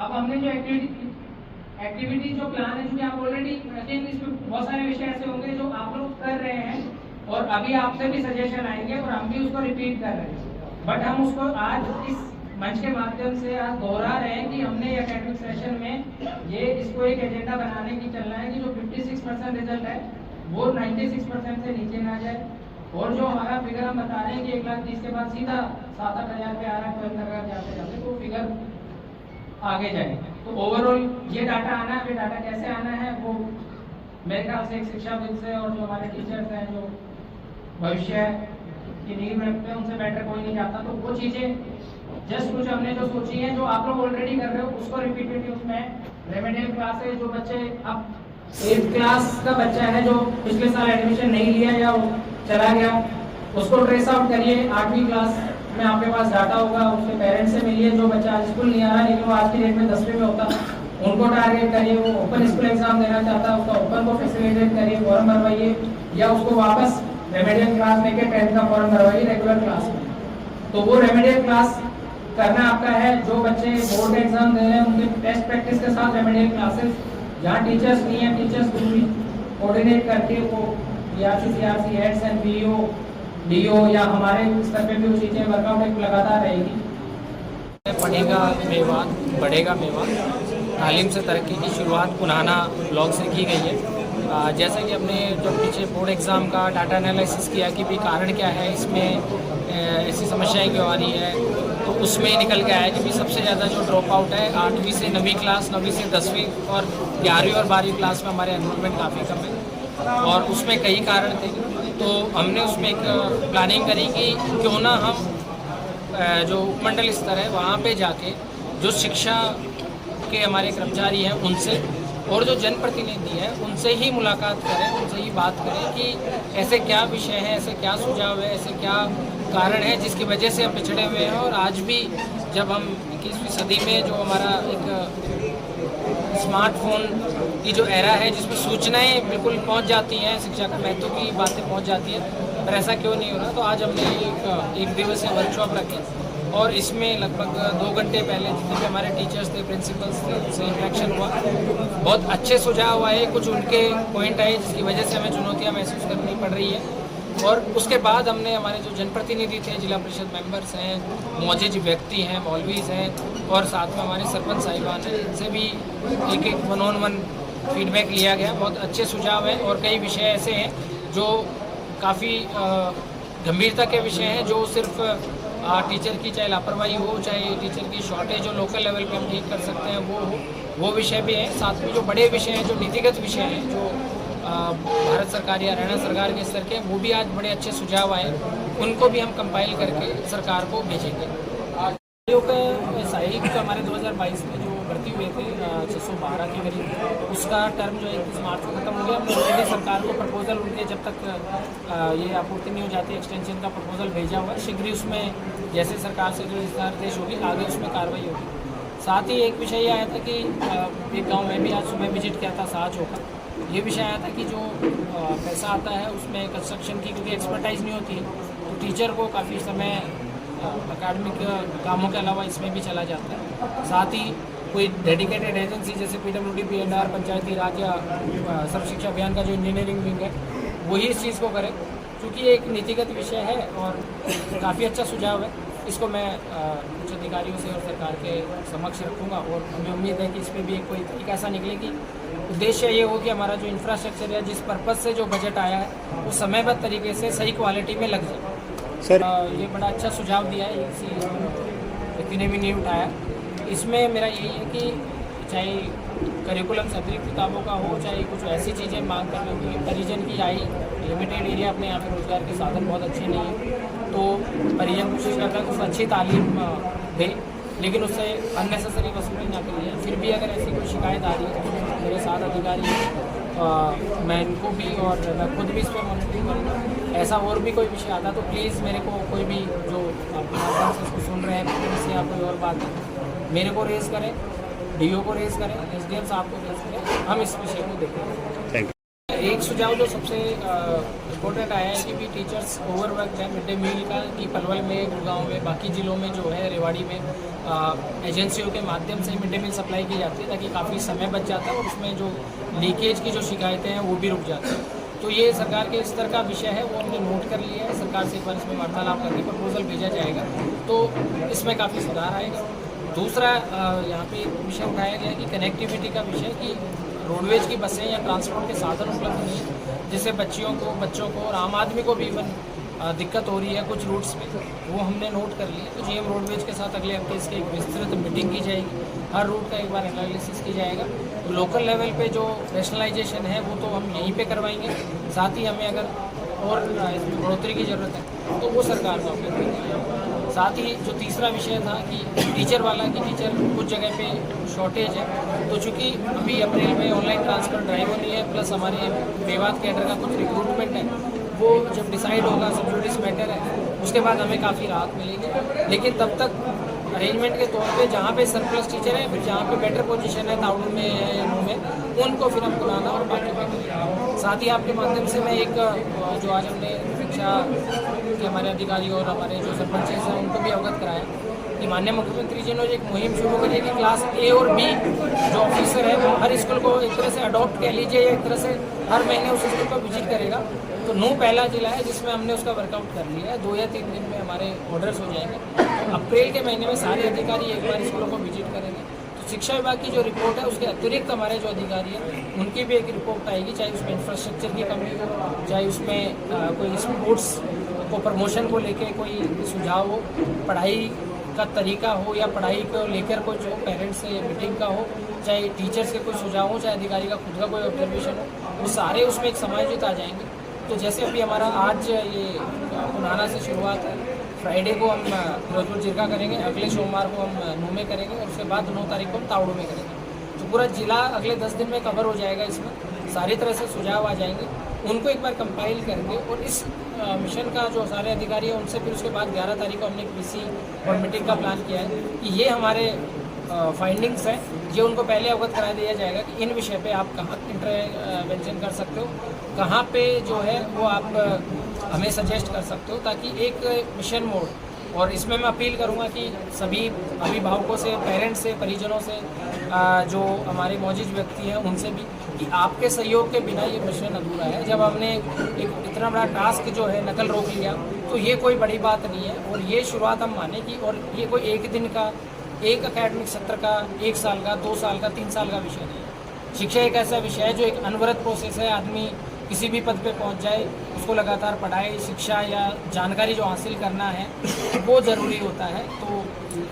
अब हमने जो एक्टिविटी जो प्लान है, क्योंकि आप ऑलरेडी इसमें बहुत सारे विषय ऐसे होंगे जो आप लोग कर रहे हैं और अभी आपसे भी सजेशन आएंगे और हम भी उसको रिपीट कर रहे हैं, बट हम उसको आज इस मंच के माध्यम से आज दोहरा रहे हैं कि हमने एकेडमिक सेशन में ये इसको एक एजेंडा बनाने की चलना है कि जो 56% रिजल्ट है वो 96% से नीचे ना जाए, और जो हमारा फिगर हम बता रहे हैं कि 1,30,000 के बाद सीधा 7-8 हज़ार पे आ रहा है 12 तक जाते जाते, तो फिगर आगे जाए। तो ओवरऑल ये डाटा आना है, डाटा कैसे आना है वो मेरे ख्याल से एक शिक्षाविद से और जो हमारे टीचर्स हैं जो भविष्य की नींव रखते हैं उनसे बेटर कोई नहीं जाता। तो वो चीज़ें जस्ट कुछ हमने जो सोची है, जो आप लोग ऑलरेडी कर रहे हो उसको रिपीटेटिव उसमें रेमेडियल क्लासेस, जो बच्चे अब 8th क्लास का बच्चा है जो पिछले साल एडमिशन नहीं लिया या वो चला गया, उसको ट्रेस आउट करिए। 8वीं क्लास में आपके पास डाटा होगा, उसके पेरेंट्स से मिलिए। जो बच्चा आज स्कूल नहीं आ रहा लेकिन वो आज की डेट में 10वीं में होता, उनको टारगेट करिए। वो ओपन स्कूल एग्जाम देना चाहता है, उसका ओपन को फैसिलिटेट करिए, फॉर्म भरवाइए, या उसको वापस रेमेडियल क्लास लेके 10th का फॉर्म भरवाइए रेगुलर क्लास में। तो वो रेमेडियल क्लास करना आपका है। जो बच्चे बोर्ड एग्जाम दे रहे हैं उनके टेस्ट प्रैक्टिस के साथ रेमेडियल क्लासेस, जहाँ टीचर्स नहीं है टीचर्स को भी कोऑर्डिनेट करके वो CRC heads and PEO DO या हमारे स्तर पे भी वो चीज़ें वर्कआउट एक लगातार रहेगी। पढ़ेगा मेवात बढ़ेगा मेवात तालीम से तरक्की की शुरुआत पुराना ब्लॉग से की गई है। जैसा कि हमने जो पीछे बोर्ड एग्ज़ाम का डाटा एनालिसिस किया कि भी कारण क्या है, इसमें ऐसी समस्याएं क्यों आ रही है, तो उसमें निकल के आया कि भी सबसे ज़्यादा जो ड्रॉप आउट है 8वीं से 9वीं क्लास, 9वीं से 10वीं और 11वीं और 12वीं क्लास में हमारे एनरोलमेंट काफ़ी कम है, और उसमें कई कारण थे। तो हमने उसमें एक प्लानिंग करी कि क्यों ना हम जो उपमंडल स्तर है वहाँ पे जाके जो शिक्षा के हमारे कर्मचारी हैं उनसे और जो जनप्रतिनिधि हैं उनसे ही मुलाकात करें, उनसे ही बात करें कि ऐसे क्या विषय हैं, ऐसे क्या सुझाव है, ऐसे क्या कारण है जिसकी वजह से हम पिछड़े हुए हैं। और आज भी जब हम 21वीं सदी में जो हमारा एक स्मार्टफोन की जो एरा है जिसमें सूचनाएं बिल्कुल पहुंच जाती हैं, शिक्षा के महत्व की बातें पहुंच जाती हैं, पर ऐसा क्यों नहीं हो रहा। तो आज हमने एक दिवसीय वर्कशॉप रखे और इसमें लगभग 2 घंटे पहले जितने भी हमारे टीचर्स थे, प्रिंसिपल्स थे, उनसे इंटरेक्शन हुआ। बहुत अच्छे सुझाव आए, कुछ उनके पॉइंट आए जिसकी वजह से हमें चुनौतियाँ महसूस करनी पड़ रही है। और उसके बाद हमने हमारे जो जनप्रतिनिधि थे, जिला परिषद मेंबर्स हैं, मौजूद व्यक्ति हैं, मौलवीज हैं और साथ में हमारे सरपंच साहिबान हैं, इनसे भी एक 1-on-1 फीडबैक लिया गया। बहुत अच्छे सुझाव हैं और कई विषय ऐसे हैं जो काफ़ी गंभीरता के विषय हैं, जो सिर्फ टीचर की चाहे लापरवाही हो, चाहे टीचर की शॉर्टेज जो लोकल लेवल पे हम ठीक कर सकते हैं वो विषय भी हैं। साथ में जो बड़े विषय हैं, जो नीतिगत विषय हैं, जो भारत सरकार या हरियाणा सरकार के स्तर के, वो भी आज बड़े अच्छे सुझाव आए, उनको भी हम कंपाइल करके सरकार को भेजेंगे। सहायक हमारे 2022 में जो भर्ती हुए थे 612 के करीब, उसका टर्म जो 31 मार्च को खत्म हो गया। हमने ऑलरेडी सरकार को प्रपोजल उनके जब तक ये आपूर्ति नहीं हो जाती एक्सटेंशन का प्रपोजल भेजा हुआ है। शीघ्र ही उसमें जैसे सरकार से जो निर्देश होगी आगे उसमें कार्रवाई होगी। साथ ही एक विषय ये आया था कि एक गाँव में भी आज सुबह विजिट किया था साज होकर, ये विषय आया था कि जो पैसा आता है उसमें कंस्ट्रक्शन की क्योंकि एक्सपर्टाइज नहीं होती है, तो टीचर को काफ़ी समय अकाडमिक कामों के अलावा इसमें भी चला जाता है। साथ ही कोई डेडिकेटेड एजेंसी जैसे PWD, PNR, पंचायती राज या सर्व शिक्षा अभियान का जो इंजीनियरिंग विंग है वही इस चीज़ को करे, क्योंकि एक नीतिगत विषय है और काफ़ी अच्छा सुझाव है। इसको मैं उच्च अधिकारियों से और सरकार के समक्ष रखूँगा और हमें उम्मीद है कि इसमें भी एक कोई तरीका ऐसा निकले कि उद्देश्य ये हो कि हमारा जो इंफ्रास्ट्रक्चर है, जिस पर्पज़ से जो बजट आया है, वो समयबद्ध तरीके से सही क्वालिटी में लग जाए। सर ये बड़ा अच्छा सुझाव दिया है, किसी व्यक्ति ने भी नहीं उठाया। इसमें मेरा यही है कि चाहे करिकुलम से अतिरिक्त किताबों का हो, चाहे कुछ ऐसी चीज़ें मांग करने की, परिजन की आई लिमिटेड एरिया अपने यहाँ पे रोजगार के साधन बहुत अच्छे नहीं हैं, तो परिजन कोशिश करता है कुछ अच्छी तालीम दे, लेकिन उससे अननेसेसरी वसूली ना करिए। फिर भी अगर ऐसी कोई शिकायत आ रही है तो मेरे साथ अधिकारी मैं इनको भी और मैं खुद भी इस पर मॉनिटरिंग करूँगा। ऐसा और भी कोई विषय आता तो प्लीज़ मेरे को कोई भी जो आपके माध्यम से इसको सुन रहे हैं इससे आप कोई और बात मेरे को रेज़ करें, DO को रेज़ करें, SDM साहब को रेज़ करें, हम इस विषय को देखें। एक सुझाव जो सबसे इम्पोर्टेंट आया है कि भी टीचर्स ओवरवर्क है मिड डे मील का, कि पलवल में, गुड़गांव में, बाकी ज़िलों में जो है, रेवाड़ी में एजेंसियों के माध्यम से मिड डे मील सप्लाई की जाती है, ताकि काफ़ी समय बच जाता है और उसमें जो लीकेज की जो शिकायतें हैं वो भी रुक जाती हैं। तो ये सरकार के स्तर का विषय है, वो हमने नोट कर लिया है। सरकार से एक बार इसमें वार्तालाप करके प्रपोजल भेजा जाएगा, तो इसमें काफ़ी सुधार आएगा। दूसरा यहाँ पे विषय उठाया गया कि कनेक्टिविटी का विषय, कि रोडवेज की बसें या ट्रांसपोर्ट के साधन उपलब्ध नहीं है, जिससे बच्चों को और आम आदमी को भी इवन दिक्कत हो रही है कुछ रूट्स पे, वो हमने नोट कर लिया। तो जीएम रोडवेज के साथ अगले हफ्ते इसकी एक विस्तृत मीटिंग की जाएगी, हर रूट का एक बार एनालिसिस की जाएगा। लोकल लेवल पे जो रैशनलाइजेशन है वो तो हम यहीं पे करवाएंगे, साथ ही हमें अगर और इसमें बढ़ोतरी की ज़रूरत है तो वो सरकार को अवगत करेगी। साथ ही जो तीसरा विषय था कि टीचर वाला, कि टीचर कुछ जगह पे शॉर्टेज है, तो चूँकि अभी अप्रैल में ऑनलाइन ट्रांसफ़र ड्राइव होनी है, प्लस हमारे मेवात कैडर का कुछ रिक्रूटमेंट है, वो जब डिसाइड होगा, सब जुडिस मैटर है, उसके बाद हमें काफ़ी राहत मिलेगी। लेकिन तब तक अरेंजमेंट के तौर पे जहाँ पे सरप्लस टीचर है, फिर जहाँ पे बेटर पोजीशन है, ताउड़ में है या नू में, उनको फिर हम बुलाना और बाकी पे करेंगे। साथ ही आपके माध्यम से मैं एक जो आज हमने शिक्षा के हमारे अधिकारी और हमारे जो सरपंच हैं उनको भी अवगत कराया कि माननीय मुख्यमंत्री जी ने एक मुहिम शुरू करी है कि क्लास ए और बी जो ऑफिसर है वो हर स्कूल को एक तरह से अडॉप्ट कह लीजिए, या एक तरह से हर महीने उस स्कूल को विजिट करेगा। तो नू पहला जिला है जिसमें हमने उसका वर्कआउट कर लिया है। 2 या 3 दिन में हमारे ऑर्डर्स हो जाएंगे। अप्रैल के महीने में सारे अधिकारी एक बार स्कूलों को विजिट करेंगे। तो शिक्षा विभाग की जो रिपोर्ट है उसके अतिरिक्त हमारे जो अधिकारी हैं उनकी भी एक रिपोर्ट आएगी, चाहे उसमें इंफ्रास्ट्रक्चर की कमी हो, चाहे उसमें कोई स्पोर्ट्स को प्रमोशन को लेके कोई सुझाव हो, पढ़ाई का तरीका हो, या पढ़ाई को लेकर कोई जो पेरेंट्स से मीटिंग का हो, चाहे टीचर्स के कोई सुझाव हो, चाहे अधिकारी का खुद का कोई ऑब्जर्वेशन हो, वो सारे उसमें एक समायोजित आ जाएंगे। तो जैसे अभी हमारा आज ये पुनाना से शुरुआत है, फ्राइडे को हम फिरोजपुर जिरका करेंगे, अगले सोमवार को हम नू में करेंगे, और उसके बाद 9 तारीख को हम ताउड़ू में करेंगे। तो पूरा जिला अगले 10 दिन में कवर हो जाएगा। इसमें सारी तरह से सुझाव आ जाएंगे, उनको एक बार कंपाइल करके, और इस मिशन का जो सारे अधिकारी हैं उनसे फिर उसके बाद 11 तारीख को हमने एक पीसी और मीटिंग का प्लान किया है कि ये हमारे फाइंडिंग्स हैं, ये उनको पहले अवगत करा दिया जाएगा कि इन विषय पे आप कहाँ इंटरवेंशन कर सकते हो, कहाँ पे जो है वो आप हमें सजेस्ट कर सकते हो, ताकि एक मिशन मोड। और इसमें मैं अपील करूंगा कि सभी अभिभावकों से, पेरेंट्स से, परिजनों से, जो हमारे मौजूद व्यक्ति हैं उनसे भी, कि आपके सहयोग के बिना ये मिशन अधूरा है। जब हमने एक इतना बड़ा टास्क जो है नकल रोक लिया, तो ये कोई बड़ी बात नहीं है, और ये शुरुआत हम माने की, और ये कोई एक दिन का, एक एकेडमिक सत्र का, 1 साल का, 2 साल का, 3 साल का विषय नहीं है। शिक्षा एक ऐसा विषय है जो एक अनवरत प्रोसेस है। आदमी किसी भी पद पे पहुंच जाए, उसको लगातार पढ़ाई, शिक्षा या जानकारी जो हासिल करना है वो ज़रूरी होता है। तो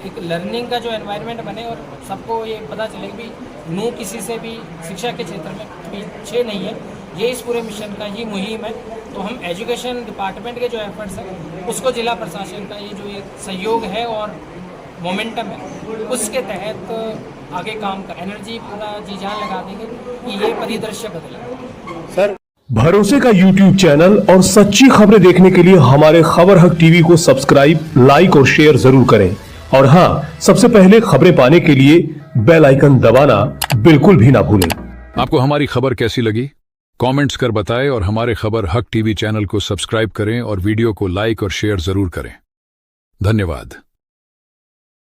एक लर्निंग का जो एनवायरनमेंट बने, और सबको ये पता चले कि नू किसी से भी शिक्षा के क्षेत्र में पीछे नहीं है, ये इस पूरे मिशन का ही मुहिम है। तो हम एजुकेशन डिपार्टमेंट के जो एफर्ट्स हैं उसको जिला प्रशासन का ये जो एक सहयोग है और मोमेंटम है, उसके तहत आगे काम कर, एनर्जी पूरा जी जान लगा देंगे कि ये परिदृश्य बदले। सर, भरोसे का YouTube चैनल और सच्ची खबरें देखने के लिए हमारे खबर हक टीवी को सब्सक्राइब, लाइक और शेयर जरूर करें। और हाँ, सबसे पहले खबरें पाने के लिए बेल आइकन दबाना बिल्कुल भी ना भूलें। आपको हमारी खबर कैसी लगी? कमेंट्स कर बताएं, और हमारे खबर हक टीवी चैनल को सब्सक्राइब करें और वीडियो को लाइक और शेयर जरूर करें। धन्यवाद।